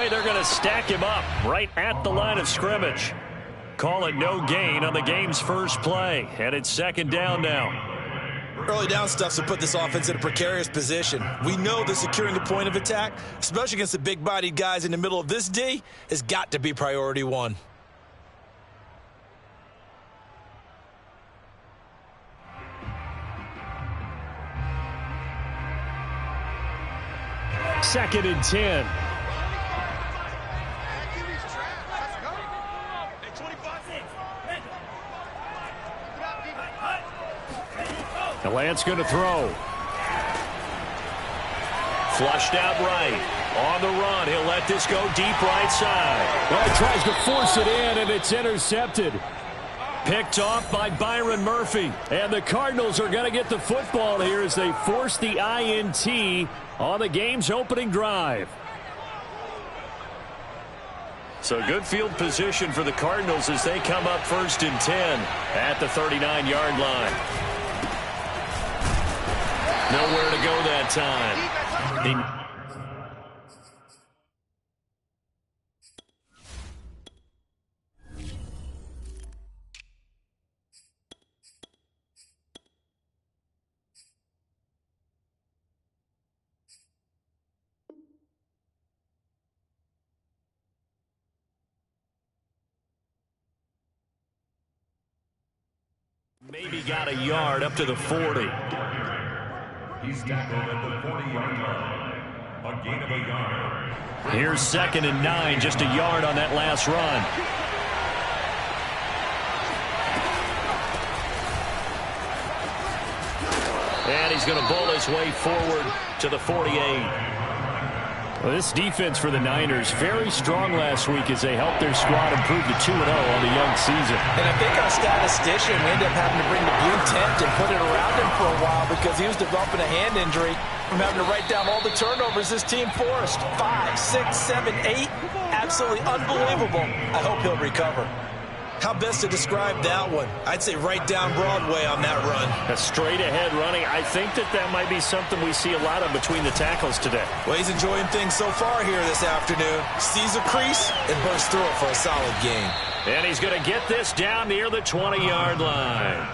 way, they're going to stack him up right at the line of scrimmage. Call it no gain on the game's first play, and it's second down now. Early down stuff will put this offense in a precarious position. We know that securing the point of attack, especially against the big-bodied guys in the middle of this D, has got to be priority one. Second and 10. The Lance going to throw. Flushed out right. On the run. He'll let this go deep right side. Well, he tries to force it in, and it's intercepted. Picked off by Byron Murphy. And the Cardinals are going to get the football here as they force the INT on the game's opening drive. So good field position for the Cardinals as they come up first and 10 at the 39-yard line. Nowhere to go that time. Maybe got a yard up to the 40. He's tackled at the 40-yard line. A gain of a yard. Here's second and 9, just a yard on that last run. And he's going to bowl his way forward to the 48. Well, this defense for the Niners, very strong last week as they helped their squad improve to 2-0 on the young season. And I think our statistician, we ended up having to bring the blue tent and put it around him for a while because he was developing a hand injury from having to write down all the turnovers this team forced. 5, 6, 7, 8. Absolutely unbelievable. I hope he'll recover. How best to describe that one? I'd say right down Broadway on that run. A straight ahead running. I think that might be something we see a lot of between the tackles today. Well, he's enjoying things so far here this afternoon. Sees a crease and bursts through it for a solid gain. And he's going to get this down near the 20-yard line.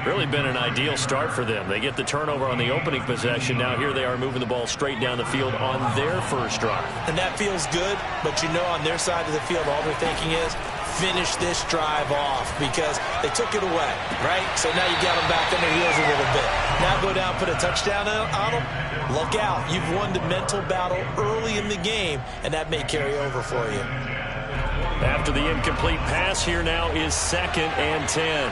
Really been an ideal start for them. They get the turnover on the opening possession. Now here they are moving the ball straight down the field on their first drive. And that feels good, but you know on their side of the field all they're thinking is finish this drive off because they took it away, right? So now you got them back on their heels a little bit. Now go down, put a touchdown on them. Look out. You've won the mental battle early in the game, and that may carry over for you. After the incomplete pass, here now is second and 10.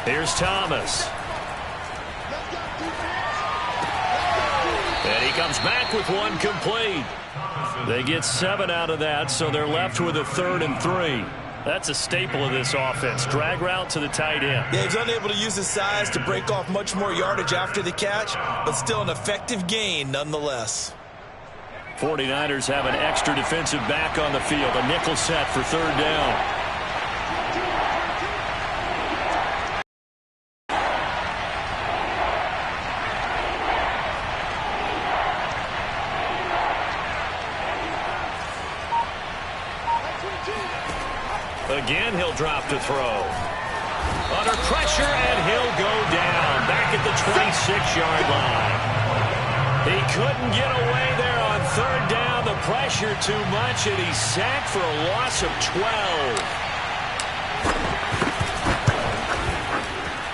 Here's Thomas. And he comes back with one complete. They get 7 out of that, so they're left with a 3rd and 3. That's a staple of this offense. Drag route to the tight end. Yeah, he's unable to use his size to break off much more yardage after the catch, but still an effective gain nonetheless. 49ers have an extra defensive back on the field. A nickel set for 3rd down. Again, he'll drop to throw. Under pressure, and he'll go down. Back at the 26-yard line. He couldn't get away there on 3rd down. The pressure too much, and he's sacked for a loss of 12.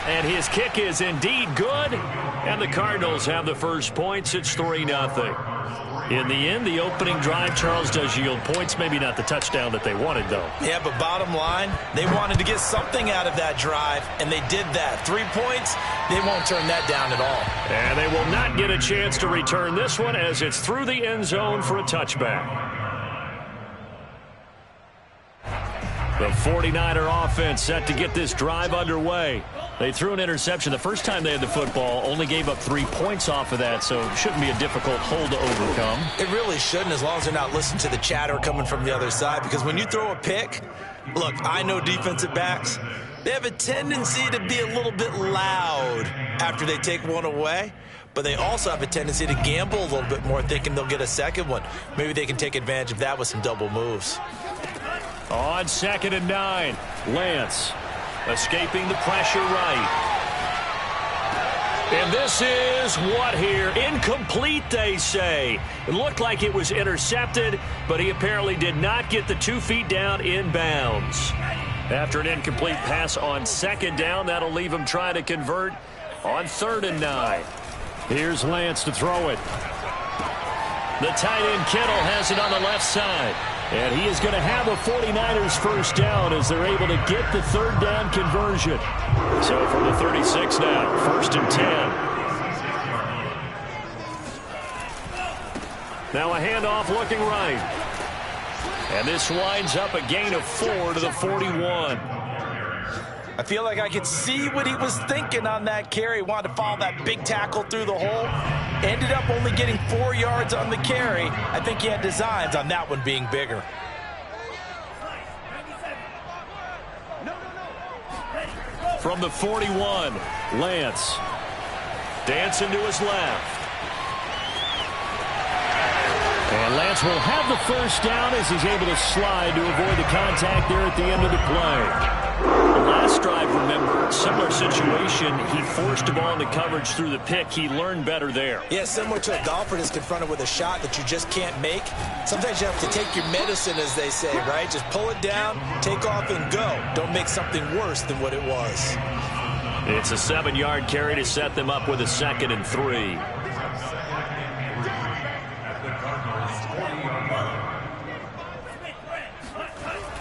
And his kick is indeed good. And the Cardinals have the first points. It's 3-0. In the end, the opening drive, Charles, does yield points. Maybe not the touchdown that they wanted, though. Yeah, but bottom line, they wanted to get something out of that drive, and they did that. 3 points, they won't turn that down at all. And they will not get a chance to return this one as it's through the end zone for a touchback. The 49er offense set to get this drive underway. They threw an interception the first time they had the football, only gave up 3 points off of that, so it shouldn't be a difficult hole to overcome. It really shouldn't, as long as they're not listening to the chatter coming from the other side, because when you throw a pick, look, I know defensive backs, They have a tendency to be a little bit loud after they take one away, but they also have a tendency to gamble a little bit more, thinking they'll get a second one. Maybe they can take advantage of that with some double moves. On 2nd and 9, Lance escaping the pressure right. And this is what here? Incomplete, they say. It looked like it was intercepted, but he apparently did not get the 2 feet down in bounds. After an incomplete pass on 2nd down, that'll leave him trying to convert on 3rd and 9. Here's Lance to throw it. The tight end Kittle has it on the left side. And he is going to have a 49ers first down as they're able to get the 3rd down conversion. So from the 36 now, 1st and 10. Now a handoff looking right. And this winds up a gain of 4 to the 41. I feel like I could see what he was thinking on that carry. Wanted to follow that big tackle through the hole. Ended up only getting 4 yards on the carry. I think he had designs on that one being bigger. From the 41, Lance. Dancing to his left. And Lance will have the first down as he's able to slide to avoid the contact there at the end of the play. The last drive, remember, similar situation. He forced the ball into coverage through the pick. He learned better there. Yeah, similar to a golfer that's confronted with a shot that you just can't make. Sometimes you have to take your medicine, as they say, right? Just pull it down, take off, and go. Don't make something worse than what it was. It's a 7-yard carry to set them up with a 2nd and 3.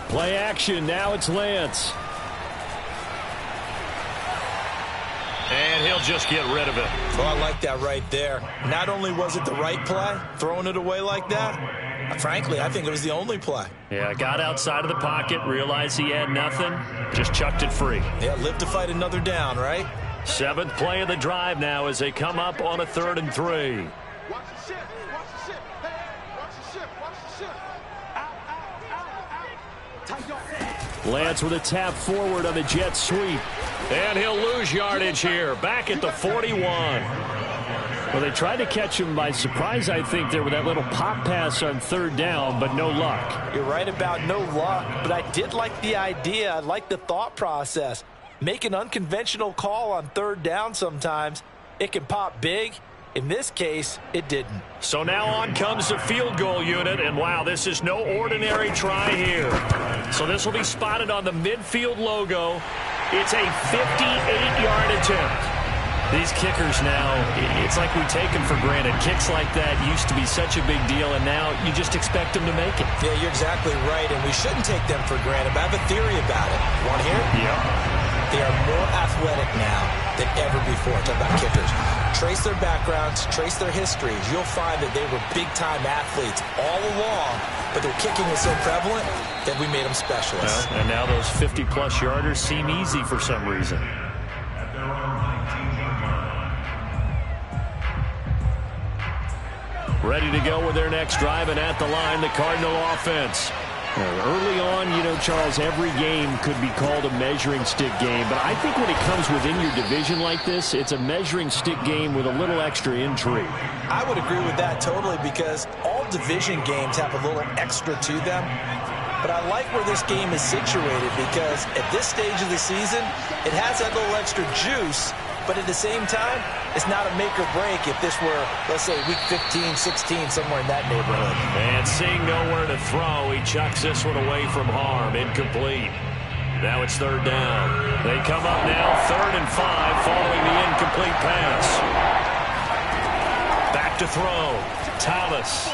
Play action. Now it's Lance. And he'll just get rid of it. Oh, I like that right there. Not only was it the right play, throwing it away like that, frankly, I think it was the only play. Yeah, got outside of the pocket, realized he had nothing, just chucked it free. Yeah, live to fight another down, right? 7th play of the drive now as they come up on a 3rd and 3. Watch the ship. Watch the ship. Hey, watch the ship. Watch the ship. Tight your Lance with a tap forward on the jet sweep. And he'll lose yardage here, back at the 41. Well, they tried to catch him by surprise, I think, there with that little pop pass on 3rd down, but no luck. You're right about no luck, but I did like the idea. I like the thought process. Make an unconventional call on 3rd down sometimes. It can pop big. In this case, it didn't. So now on comes the field goal unit, and wow, this is no ordinary try here. So this will be spotted on the midfield logo. It's a 58-yard attempt. These kickers now, it's like we take them for granted. Kicks like that used to be such a big deal, and now you just expect them to make it. Yeah, you're exactly right, and we shouldn't take them for granted, but I have a theory about it. Want to hear it? Yep. They are more athletic now than ever before. Talk about kickers. Trace their backgrounds, trace their histories. You'll find that they were big-time athletes all along, but their kicking was so prevalent that we made them specialists. Well, and now those 50-plus yarders seem easy for some reason. Ready to go with their next drive, and at the line, the Cardinal offense. Early on, you know, Charles, every game could be called a measuring stick game. But I think when it comes within your division like this, it's a measuring stick game with a little extra intrigue. I would agree with that totally because all division games have a little extra to them. But I like where this game is situated because at this stage of the season, it has that little extra juice. But at the same time, it's not a make or break if this were, let's say, week 15, 16, somewhere in that neighborhood. And seeing nowhere to throw, he chucks this one away from harm. Incomplete. Now it's 3rd down. They come up now, 3rd and 5, following the incomplete pass. Back to throw. Thomas.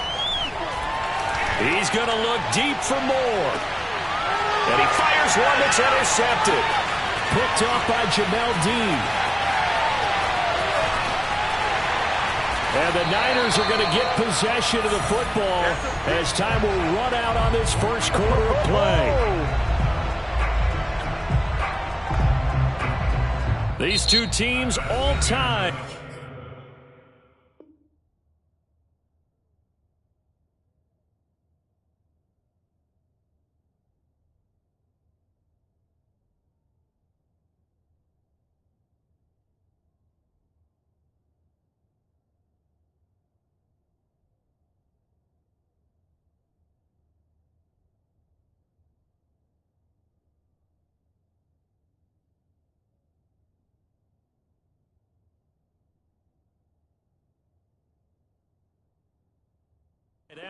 He's going to look deep for more. And he fires one that's intercepted. Picked off by Jamel Dean. And the Niners are going to get possession of the football as time will run out on this first quarter of play. These two teams all time.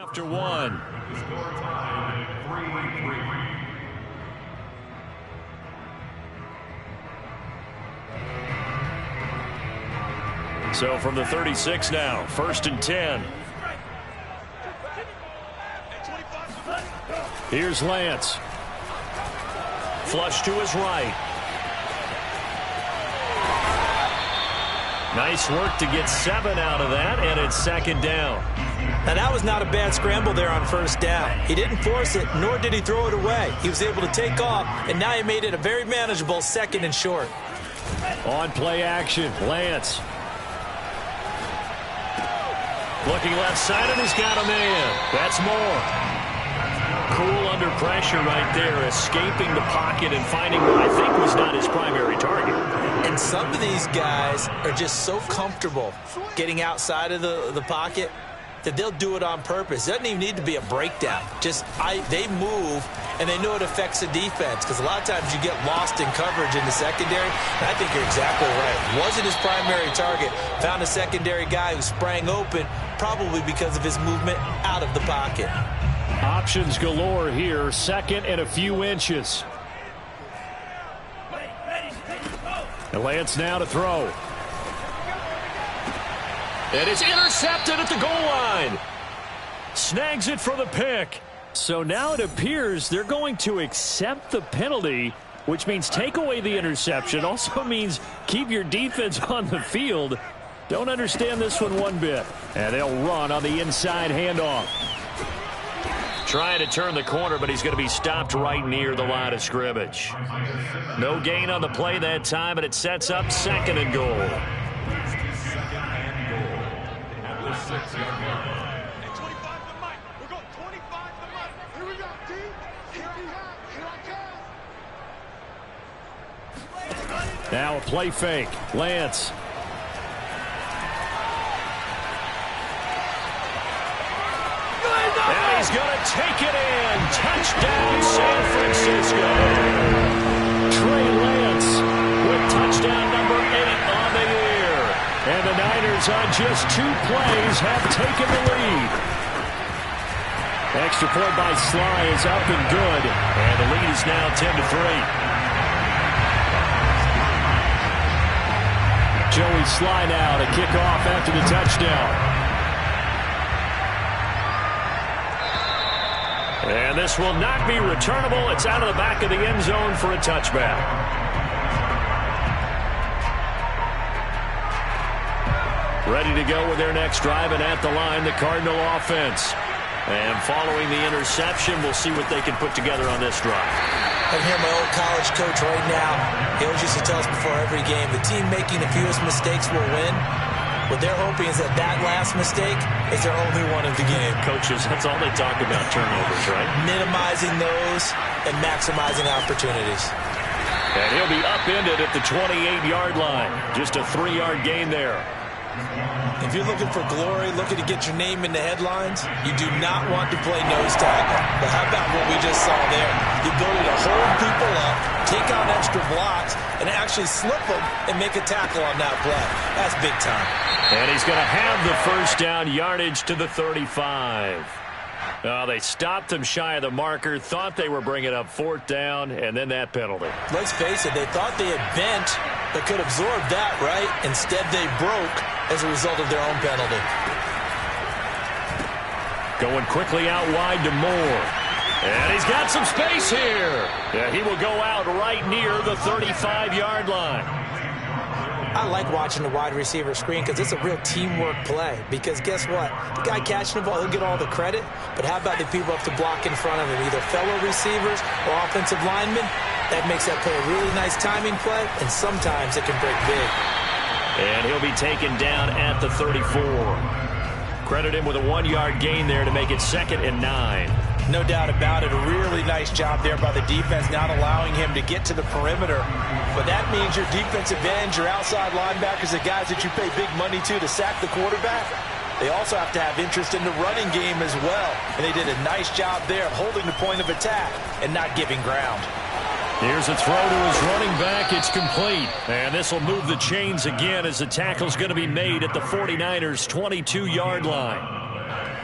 After one. The score tied 3-3. So from the 36 now, 1st and 10. Here's Lance. Flush to his right. Nice work to get 7 out of that, and it's 2nd down. Now, that was not a bad scramble there on 1st down. He didn't force it, nor did he throw it away. He was able to take off, and now he made it a very manageable 2nd and short. On play action, Lance. Looking left side, and he's got a man. That's more. Cool under pressure right there, escaping the pocket and finding what I think was not his primary target. And some of these guys are just so comfortable getting outside of the pocket that they'll do it on purpose. It doesn't even need to be a breakdown. They move, and they know it affects the defense, because a lot of times you get lost in coverage in the secondary. And I think you're exactly right. Wasn't his primary target. Found a secondary guy who sprang open, probably because of his movement out of the pocket. Options galore here. 2nd and a few inches. And Lance now to throw. And it's intercepted at the goal line. Snags it for the pick. So now it appears they're going to accept the penalty, which means take away the interception. Also means keep your defense on the field. Don't understand this one bit. And they'll run on the inside handoff. Trying to turn the corner, but he's going to be stopped right near the line of scrimmage. No gain on the play that time, and it sets up 2nd and goal. 2nd and goal at the 6-yard line. Hey, 25 to Mike. We're going 25 to Mike. Here we go, D. Here I come. Now a play fake. Lance. And he's going to take it in. Touchdown, San Francisco. Trey Lance With touchdown number 8 on the year. and the Niners on just 2 plays have taken the lead. Extra point by Sly is up and good. And the lead is now 10-3. Joey Sly now to kick off after the touchdown. And this will not be returnable. It's out of the back of the end zone for a touchback. Ready to go with their next drive, and at the line, the Cardinal offense. And following the interception, we'll see what they can put together on this drive. I can hear my old college coach right now. He always used to tell us before every game, the team making the fewest mistakes will win. What they're hoping is that last mistake is their only one of the game. Coaches, that's all they talk about, turnovers, right? Minimizing those and maximizing opportunities. And he'll be upended at the 28-yard line. Just a 3-yard gain there. If you're looking for glory, looking to get your name in the headlines, you do not want to play nose tackle. But how about what we just saw there? The ability to hold people up, take out extra blocks, and actually slip them and make a tackle on that play. That's big time. And he's going to have the first down, yardage to the 35. They stopped him shy of the marker, thought they were bringing up 4th down, and then that penalty. Let's face it, they thought they had bent but could absorb that, right? Instead, they broke as a result of their own penalty. Going quickly out wide to Moore. And he's got some space here. Yeah, he will go out right near the 35-yard line. I like watching the wide receiver screen because it's a real teamwork play. Because guess what? The guy catching the ball, he'll get all the credit. But how about the people up to block in front of him, either fellow receivers or offensive linemen? That makes that play a really nice timing play, and sometimes it can break big. And he'll be taken down at the 34. Credit him with a 1-yard gain there to make it 2nd and 9. No doubt about it. A really nice job there by the defense, not allowing him to get to the perimeter. But that means your defensive ends, your outside linebackers, the guys that you pay big money to sack the quarterback, they also have to have interest in the running game as well. And they did a nice job there of holding the point of attack and not giving ground. Here's a throw to his running back. It's complete. And this will move the chains again as the tackle's going to be made at the 49ers' 22-yard line.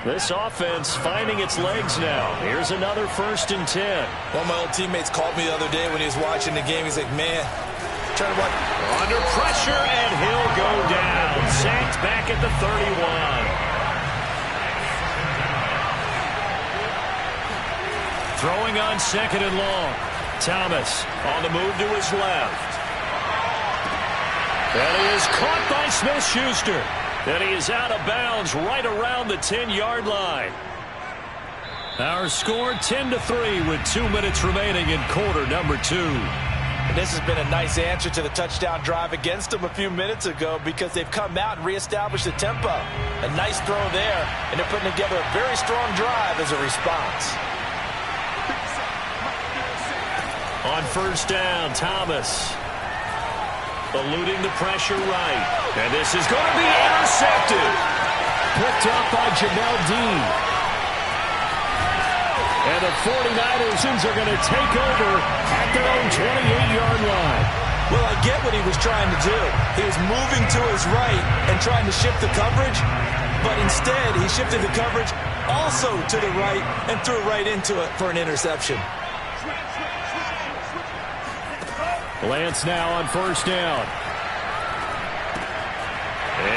This offense finding its legs now. Here's another 1st and 10. One of my old teammates called me the other day when he was watching the game. He's like, man, trying to watch. Under pressure, and he'll go down. Sacked back at the 31. Throwing on 2nd and long. Thomas on the move to his left. And he is caught by Smith-Schuster. And he is out of bounds right around the 10-yard line. Our score 10-3 with 2 minutes remaining in quarter number 2. And this has been a nice answer to the touchdown drive against them a few minutes ago because they've come out and reestablished the tempo. A nice throw there, and they're putting together a very strong drive as a response. On 1st down, Thomas eluding the pressure right. And this is going to be intercepted. Picked up by Jamel Dean. And the 49ers are going to take over at their own 28-yard line. Well, I get what he was trying to do. He was moving to his right and trying to shift the coverage, but instead he shifted the coverage also to the right and threw right into it for an interception. Lance now on 1st down.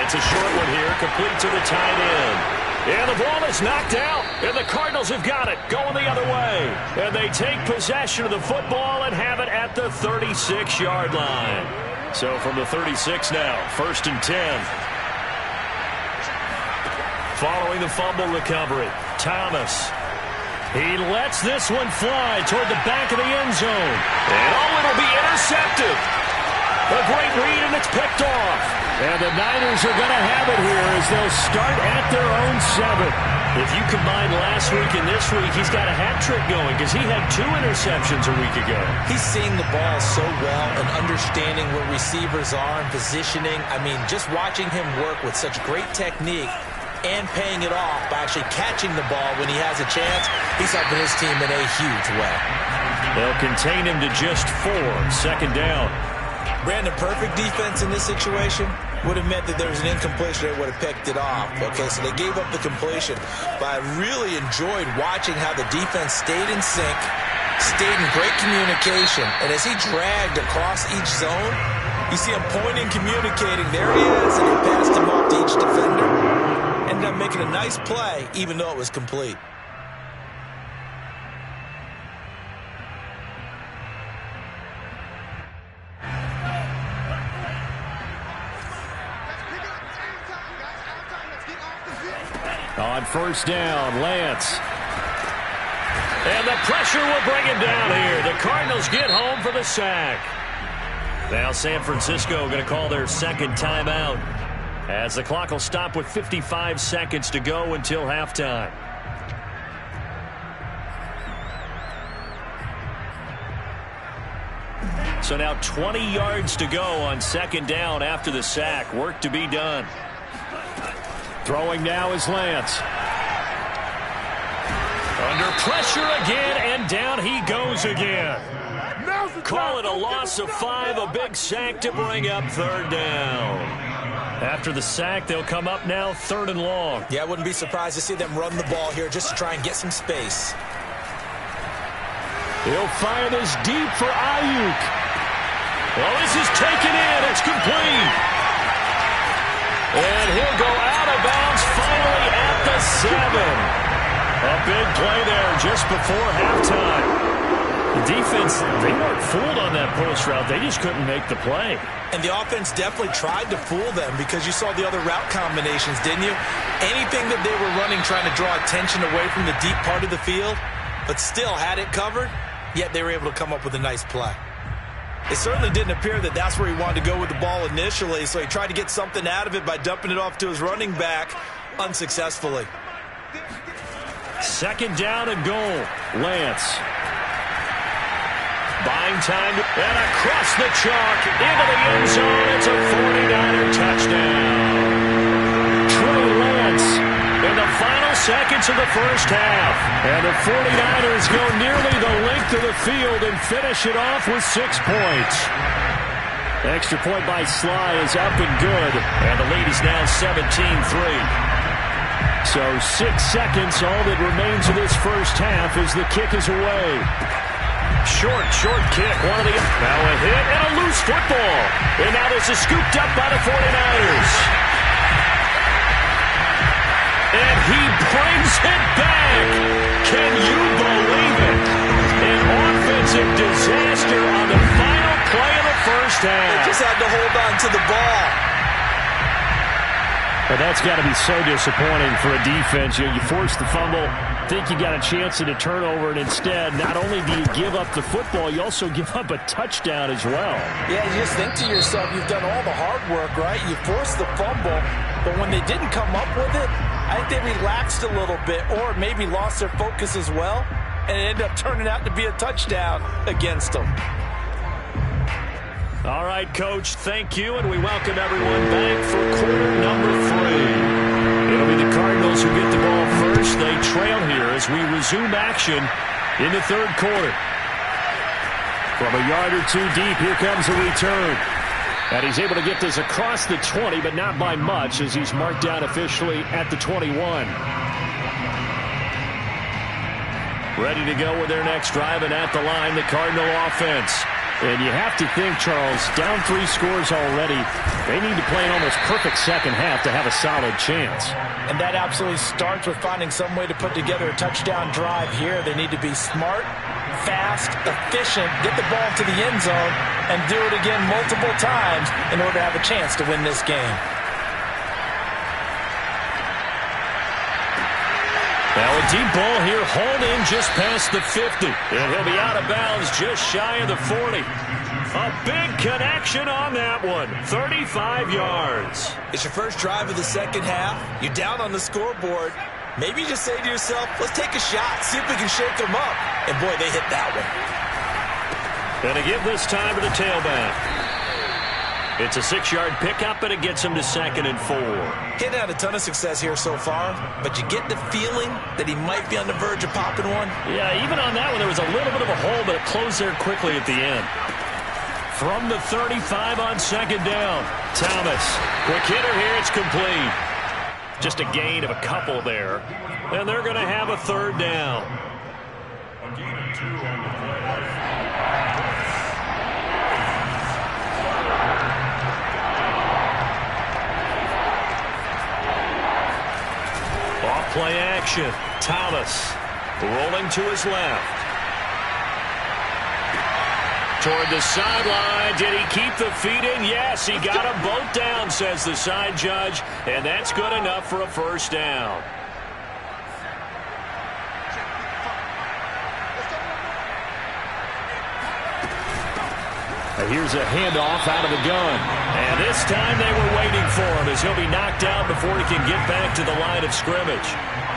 It's a short one here, complete to the tight end. And the ball is knocked out, and the Cardinals have got it, going the other way. And they take possession of the football and have it at the 36-yard line. So from the 36 now, 1st and 10. Following the fumble recovery, Thomas. He lets this one fly toward the back of the end zone. And it'll be intercepted. A great read, and it's picked off. And the Niners are going to have it here as they'll start at their own 7. If you combine last week and this week, he's got a hat trick going because he had 2 interceptions a week ago. He's seeing the ball so well and understanding where receivers are and positioning. I mean, just watching him work with such great technique and paying it off by actually catching the ball when he has a chance, he's helping his team in a huge way. They'll contain him to just 4, 2nd down. Brandon, perfect defense in this situation would have meant that there was an incompletion. They would have picked it off. Okay, so they gave up the completion. But I really enjoyed watching how the defense stayed in sync, stayed in great communication. And as he dragged across each zone, you see him pointing, communicating. There he is, and he passed him off to each defender. Ended up making a nice play, even though it was complete. On 1st down, Lance. And the pressure will bring him down here. The Cardinals get home for the sack. Now San Francisco going to call their 2nd timeout as the clock will stop with 55 seconds to go until halftime. So now 20 yards to go on 2nd down after the sack. Work to be done. Throwing now is Lance. Under pressure again, and down he goes again. Call it a loss of 5, a big sack to bring up 3rd down. After the sack, they'll come up now 3rd and long. Yeah, I wouldn't be surprised to see them run the ball here just to try and get some space. He'll fire this deep for Ayuk. Well, this is taken in. It's complete. And he'll go out of bounds finally at the 7. A big play there just before halftime. The defense, they weren't fooled on that post route. They just couldn't make the play. And the offense definitely tried to fool them because you saw the other route combinations, didn't you? Anything that they were running trying to draw attention away from the deep part of the field, but still had it covered, yet they were able to come up with a nice play. It certainly didn't appear that that's where he wanted to go with the ball initially, so he tried to get something out of it by dumping it off to his running back unsuccessfully. 2nd down and goal. Lance. Buying time and across the chalk into the end zone. It's a 49er touchdown. Trey Lance in the final seconds of the 1st half. And the 49ers go nearly the length of the field and finish it off with 6 points. Extra point by Sly is up and good. And the lead is now 17-3. So 6 seconds, all that remains of this first half as the kick is away. Short kick. Now a hit and a loose football. And now this is scooped up by the 49ers. And he brings it back. Can you believe it? An offensive disaster on the final play of the first half. They just had to hold on to the ball. But that's got to be so disappointing for a defense. You force the fumble, think you got a chance at a turnover, and instead, not only do you give up the football, you also give up a touchdown as well. Yeah, you just think to yourself, you've done all the hard work, right? You forced the fumble, but when they didn't come up with it, I think they relaxed a little bit or maybe lost their focus as well, and it ended up turning out to be a touchdown against them. All right, Coach, thank you, and we welcome everyone back for quarter number 3. It'll be the Cardinals who get the ball first. They trail here as we resume action in the third quarter. From a yard or two deep, here comes a return. And he's able to get this across the 20, but not by much, as he's marked down officially at the 21. Ready to go with their next drive, and at the line, the Cardinal offense. And you have to think, Charles, down 3 scores already. They need to play an almost perfect second half to have a solid chance. And that absolutely starts with finding some way to put together a touchdown drive here. They need to be smart, fast, efficient, get the ball to the end zone, and do it again multiple times in order to have a chance to win this game. Now a deep ball here, hauled in just past the 50. And he'll be out of bounds just shy of the 40. A big connection on that one. 35 yards. It's your first drive of the second half. You're down on the scoreboard. Maybe you just say to yourself, let's take a shot, see if we can shake them up. And boy, they hit that one. Gonna give this time to the tailback. It's a 6-yard pickup, and it gets him to 2nd and 4. He hadn't had a ton of success here so far, but you get the feeling that he might be on the verge of popping one. Yeah, even on that one, there was a little bit of a hole, but it closed there quickly at the end. From the 35 on 2nd down, Thomas. Quick hitter here, it's complete. Just a gain of a couple there. And they're going to have a 3rd down. A gain of 2 on the play. Play action. Thomas rolling to his left. Toward the sideline. Did he keep the feet in? Yes, he got them both down, says the side judge. And that's good enough for a 1st down. Here's a handoff out of the gun. And this time they were waiting for him as he'll be knocked out before he can get back to the line of scrimmage.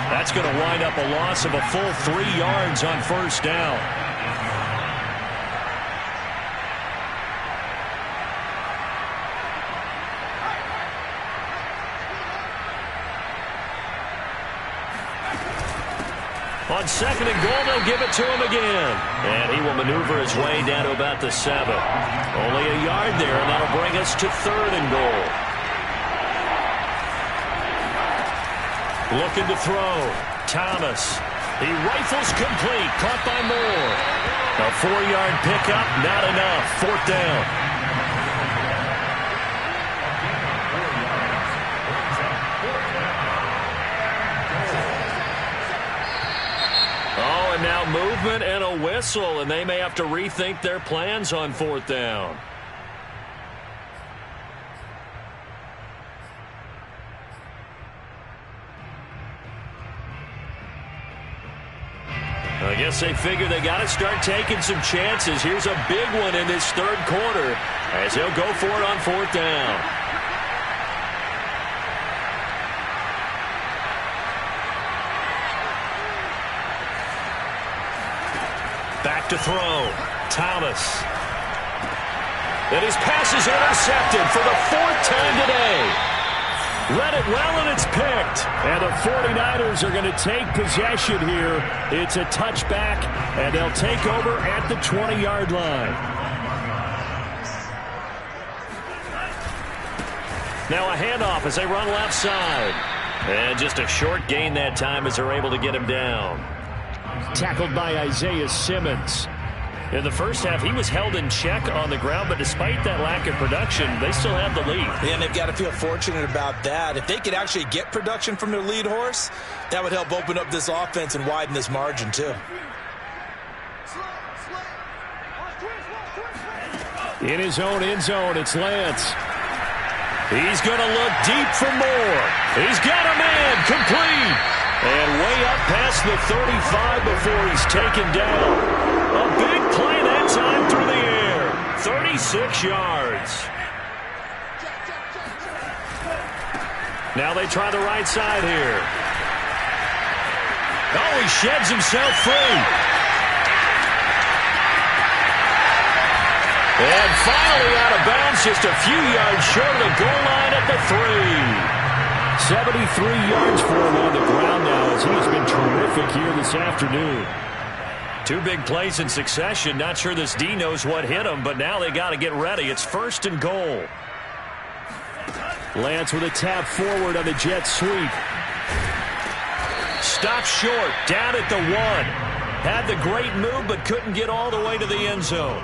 That's going to wind up a loss of a full 3 yards on 1st down. On 2nd and goal, they'll give it to him again. And he will maneuver his way down to about the 7. Only a yard there, and that'll bring us to 3rd and goal. Looking to throw. Thomas. He rifles complete. Caught by Moore. A 4-yard pickup, not enough. 4th down. Now movement and a whistle, and they may have to rethink their plans on 4th down. I guess they figure they got to start taking some chances. Here's a big one in this 3rd quarter as they'll go for it on 4th down. Back to throw. Thomas. And his pass is intercepted for the 4th time today. Read it well, and it's picked. And the 49ers are going to take possession here. It's a touchback, and they'll take over at the 20-yard line. Now a handoff as they run left side. And just a short gain that time as they're able to get him down. Tackled by Isaiah Simmons. In the first half, he was held in check on the ground, but despite that lack of production, they still have the lead. Yeah, and they've got to feel fortunate about that. If they could actually get production from their lead horse, that would help open up this offense and widen this margin, too. In his own end zone, it's Lance. He's going to look deep for more. He's got a man complete. And way up past the 35 before he's taken down. A big play that time through the air. 36 yards. Now they try the right side here. Oh, he sheds himself free. And finally out of bounds, just a few yards short of the goal line at the 3. 73 yards for him on the ground now as he has been terrific here this afternoon. Two big plays in succession. Not sure this D knows what hit him, but now they got to get ready. It's 1st and goal. Lance with a tap forward on the jet sweep. Stopped short, down at the 1. Had the great move, but couldn't get all the way to the end zone.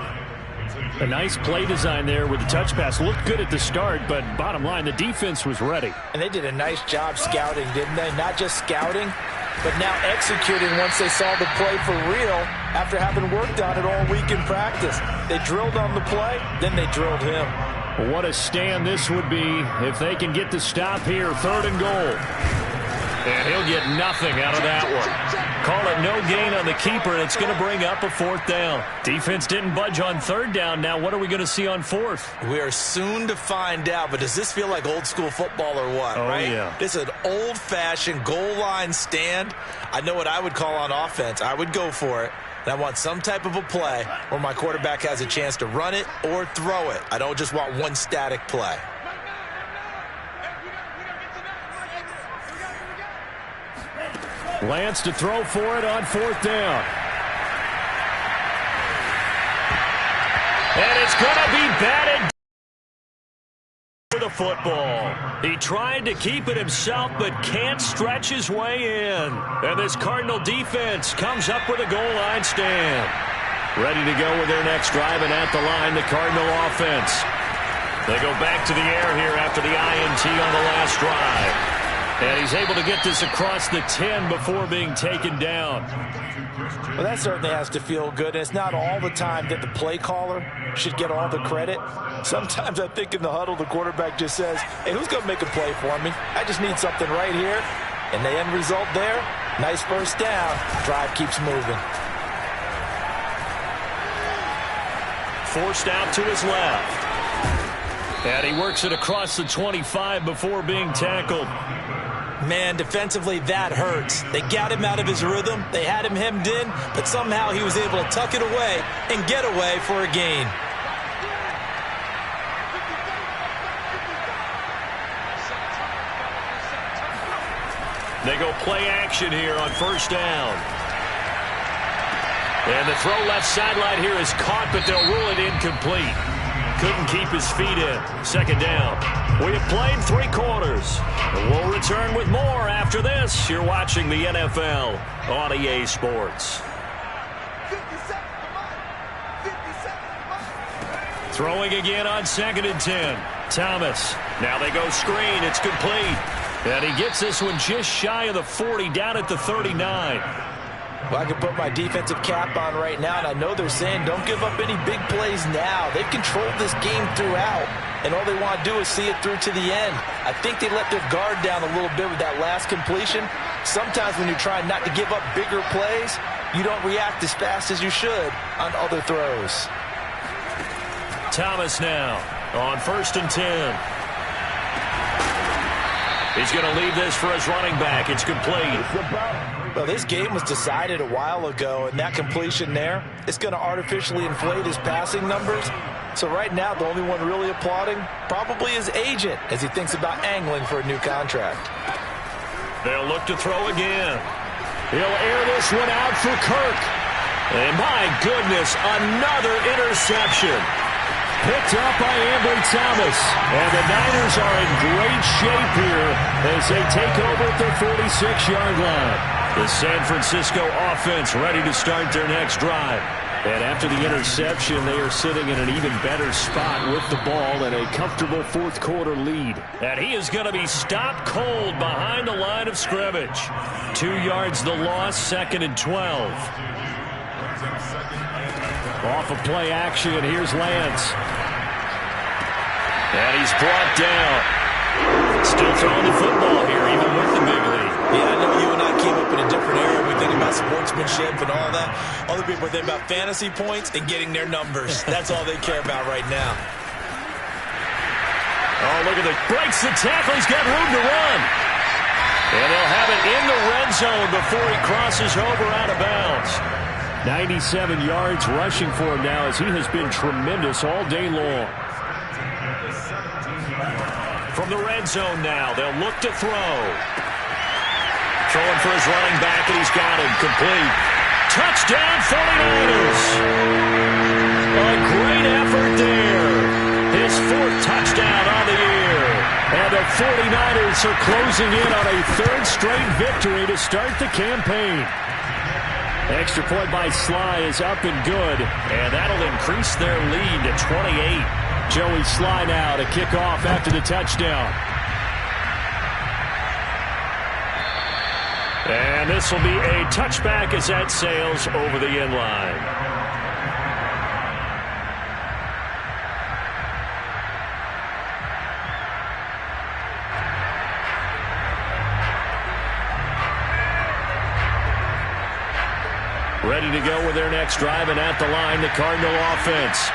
A nice play design there with the touch pass. Looked good at the start, but bottom line, the defense was ready. And they did a nice job scouting, didn't they? Not just scouting, but now executing once they saw the play for real after having worked on it all week in practice. They drilled on the play, then they drilled him. What a stand this would be if they can get the stop here. 3rd and goal. And he'll get nothing out of that one. Call it no gain on the keeper, and it's going to bring up a 4th down. Defense didn't budge on 3rd down. Now what are we going to see on 4th? We are soon to find out, but does this feel like old school football or what, right? Yeah. This is an old-fashioned goal line stand. I know what I would call on offense. I would go for it. And I want some type of a play where my quarterback has a chance to run it or throw it. I don't just want one static play. Lance to throw for it on 4th down. And it's going to be batted for the football. He tried to keep it himself, but can't stretch his way in. And this Cardinal defense comes up with a goal line stand. Ready to go with their next drive, and at the line, the Cardinal offense. They go back to the air here after the INT on the last drive. And he's able to get this across the 10 before being taken down. Well, that certainly has to feel good. And it's not all the time that the play caller should get all the credit. Sometimes I think in the huddle, the quarterback just says, hey, who's going to make a play for me? I just need something right here. And the end result there, nice 1st down. Drive keeps moving. Forced out to his left. And he works it across the 25 before being tackled. Man, defensively, that hurts. They got him out of his rhythm. They had him hemmed in, but somehow he was able to tuck it away and get away for a gain. They go play action here on 1st down. And the throw left sideline here is caught, but they'll rule it incomplete. Couldn't keep his feet in. 2nd down. We have played 3 quarters. We'll return with more after this. You're watching the NFL on EA Sports. Throwing again on 2nd and 10. Thomas. Now they go screen. It's complete. And he gets this one just shy of the 40, down at the 39. Well, I can put my defensive cap on right now, and I know they're saying don't give up any big plays now. They've controlled this game throughout, and all they want to do is see it through to the end. I think they let their guard down a little bit with that last completion. Sometimes when you're trying not to give up bigger plays, you don't react as fast as you should on other throws. Thomas now on 1st and 10. He's going to leave this for his running back. It's complete. Well, this game was decided a while ago, and that completion there is going to artificially inflate his passing numbers. So right now, the only one really applauding probably his agent as he thinks about angling for a new contract. They'll look to throw again. He'll air this one out for Kirk. And my goodness, another interception. Picked up by Ambry Thomas. And the Niners are in great shape here as they take over at their 46-yard line. The San Francisco offense ready to start their next drive. And after the interception, they are sitting in an even better spot with the ball and a comfortable fourth-quarter lead. And he is going to be stopped cold behind the line of scrimmage. 2 yards the loss, 2nd and 12. Off of play action, here's Lance. And he's brought down. Still throwing the football here, even with the big lead. Yeah, I know you and I came up in a different era. We think about sportsmanship and all that. Other people think about fantasy points and getting their numbers. That's all they care about right now. Oh, look at that. Breaks the tackle. He's got room to run. And they'll have it in the red zone before he crosses over out of bounds. 97 yards rushing for him now as he has been tremendous all day long. From the red zone now, they'll look to throw. Throwing for his running back, and he's got him complete. Touchdown, 49ers! A great effort there. His 4th touchdown on the year. And the 49ers are closing in on a 3rd straight victory to start the campaign. Extra point by Sly is up and good, and that'll increase their lead to 28. Joey Sly now to kick off after the touchdown. And this will be a touchback as that sails over the end line. Ready to go with their next drive, and at the line, the Cardinal offense.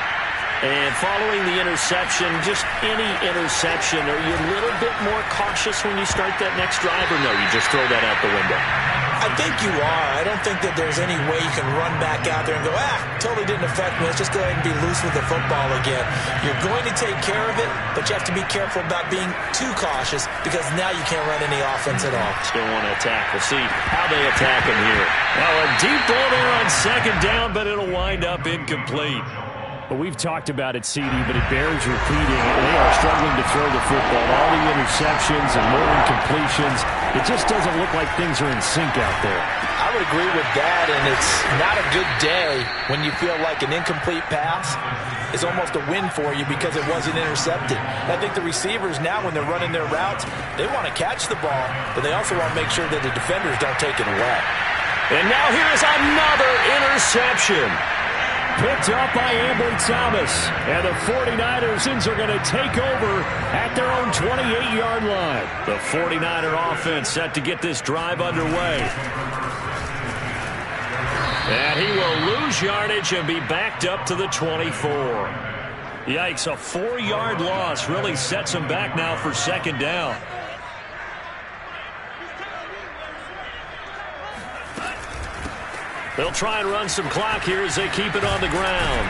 And following the interception, just any interception, are you a little bit more cautious when you start that next drive, or no, you just throw that out the window? I think you are. I don't think that there's any way you can run back out there and go, totally didn't affect me. Let's just go ahead and be loose with the football again. You're going to take care of it, but you have to be careful about being too cautious because now you can't run any offense at all. Still want to attack. We'll see how they attack him here. Now a deep ball there on 2nd down, but it'll wind up incomplete. Well, we've talked about it, CD, but it bears repeating. They are struggling to throw the football. All the interceptions and more incompletions. It just doesn't look like things are in sync out there. I would agree with that, and it's not a good day when you feel like an incomplete pass is almost a win for you because it wasn't intercepted. I think the receivers now, when they're running their routes, they want to catch the ball, but they also want to make sure that the defenders don't take it away. And now here's another interception. Picked up by Ambry Thomas. And the 49ers are going to take over at their own 28-yard line. The 49er offense set to get this drive underway. And he will lose yardage and be backed up to the 24. Yikes, a 4-yard loss really sets him back now for 2nd down. They'll try and run some clock here as they keep it on the ground.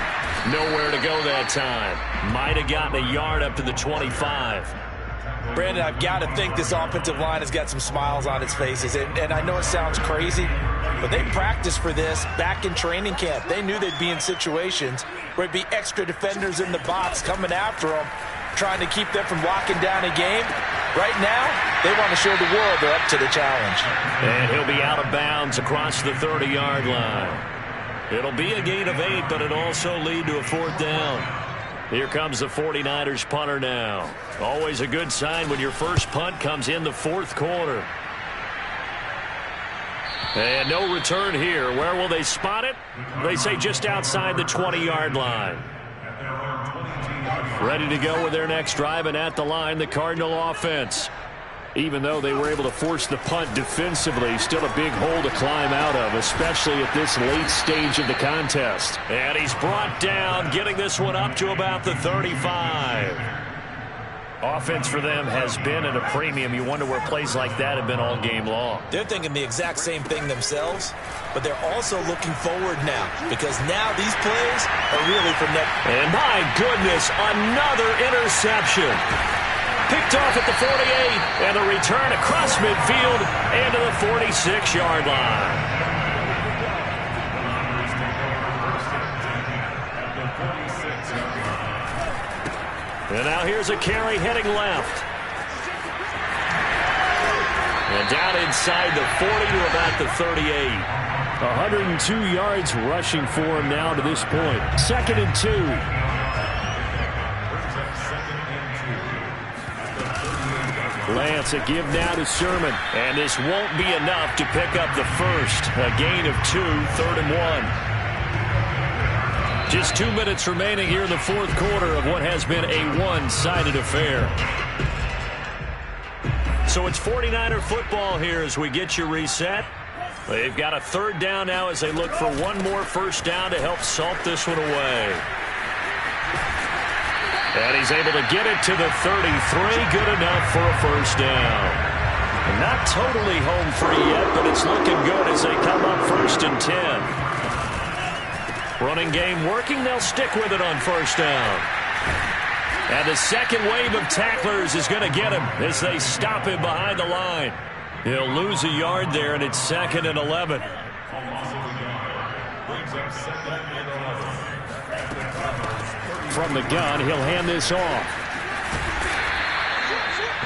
Nowhere to go that time. Might have gotten a yard up to the 25. Brandon, I've got to think this offensive line has got some smiles on its faces. And I know it sounds crazy, but they practiced for this back in training camp. They knew they'd be in situations where it'd be extra defenders in the box coming after them, trying to keep them from locking down a game. Right now, they want to show the world they're up to the challenge. And he'll be out of bounds across the 30-yard line. It'll be a gain of 8, but it'll also lead to a 4th down. Here comes the 49ers punter now. Always a good sign when your first punt comes in the 4th quarter. And no return here. Where will they spot it? They say just outside the 20-yard line. Ready to go with their next drive, and at the line, the Cardinal offense. Even though they were able to force the punt defensively, still a big hole to climb out of, especially at this late stage of the contest. And he's brought down, getting this one up to about the 35. Offense for them has been at a premium. You wonder where plays like that have been all game long. They're thinking the exact same thing themselves, but they're also looking forward now because now these plays are really for next. And my goodness, another interception. Picked off at the 48, and a return across midfield and to the 46-yard line. And now here's a carry heading left. And down inside the 40 to about the 38. 102 yards rushing for him now to this point. 2nd and 2. Lance, a give now to Sermon. And this won't be enough to pick up the first. A gain of 2, 3rd and 1. Just 2 minutes remaining here in the fourth quarter of what has been a one-sided affair. So it's 49er football here as we get you reset. They've got a 3rd down now as they look for one more first down to help salt this one away. And he's able to get it to the 33. Good enough for a first down. Not totally home free yet, but it's looking good as they come up 1st and 10. Running game working. They'll stick with it on first down. And the second wave of tacklers is going to get him as they stop him behind the line. He'll lose a yard there, and it's 2nd and 11. From the gun, he'll hand this off.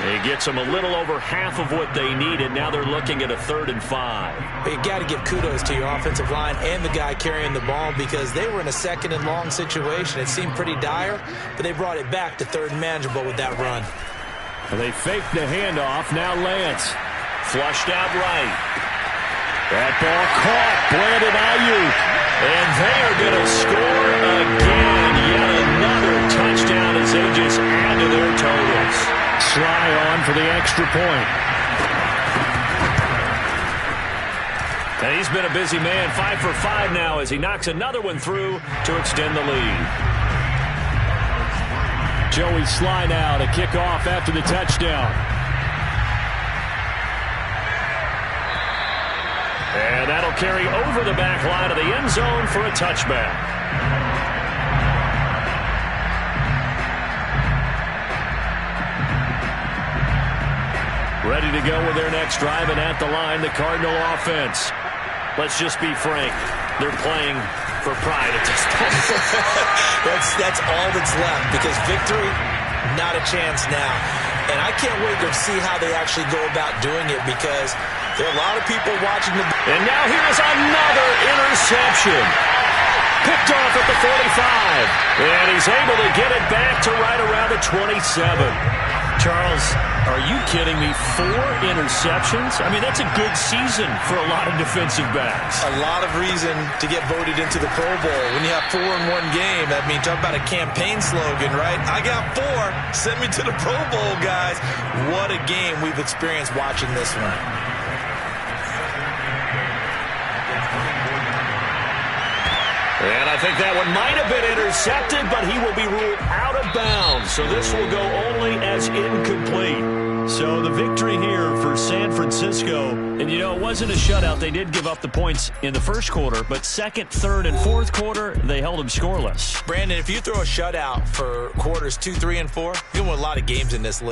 He gets them a little over half of what they needed. Now they're looking at a 3rd and 5. You got to give kudos to your offensive line and the guy carrying the ball because they were in a 2nd and long situation. It seemed pretty dire, but they brought it back to 3rd and manageable with that run. And they faked the handoff. Now Lance. Flushed out right. That ball caught. Brandon Ayuk. And they are going to score again. Yet another touchdown as they just add to their totals. Sly on for the extra point. And he's been a busy man. 5 for 5 now as he knocks another one through to extend the lead. Joey Sly now to kick off after the touchdown. And that'll carry over the back line of the end zone for a touchback. Ready to go with their next drive, and at the line, the Cardinal offense. Let's just be frank. They're playing for pride at this point. That's all that's left because victory, not a chance now. And I can't wait to see how they actually go about doing it because there are a lot of people watching the... And now here's another interception. Picked off at the 45. And he's able to get it back to right around the 27. Charles, are you kidding me? 4 interceptions? I mean, that's a good season for a lot of defensive backs. A lot of reason to get voted into the Pro Bowl. When you have 4 in one game, I mean, talk about a campaign slogan, right? I got 4. Send me to the Pro Bowl, guys. What a game we've experienced watching this one. And I think that one might have been intercepted, but he will be ruled out of bounds. So this will go only as incomplete. So the victory here for San Francisco. And, you know, it wasn't a shutout. They did give up the points in the first quarter, but 2nd, 3rd, and 4th quarter, they held them scoreless. Brandon, if you throw a shutout for quarters 2, 3, and 4, you're going to win a lot of games in this league.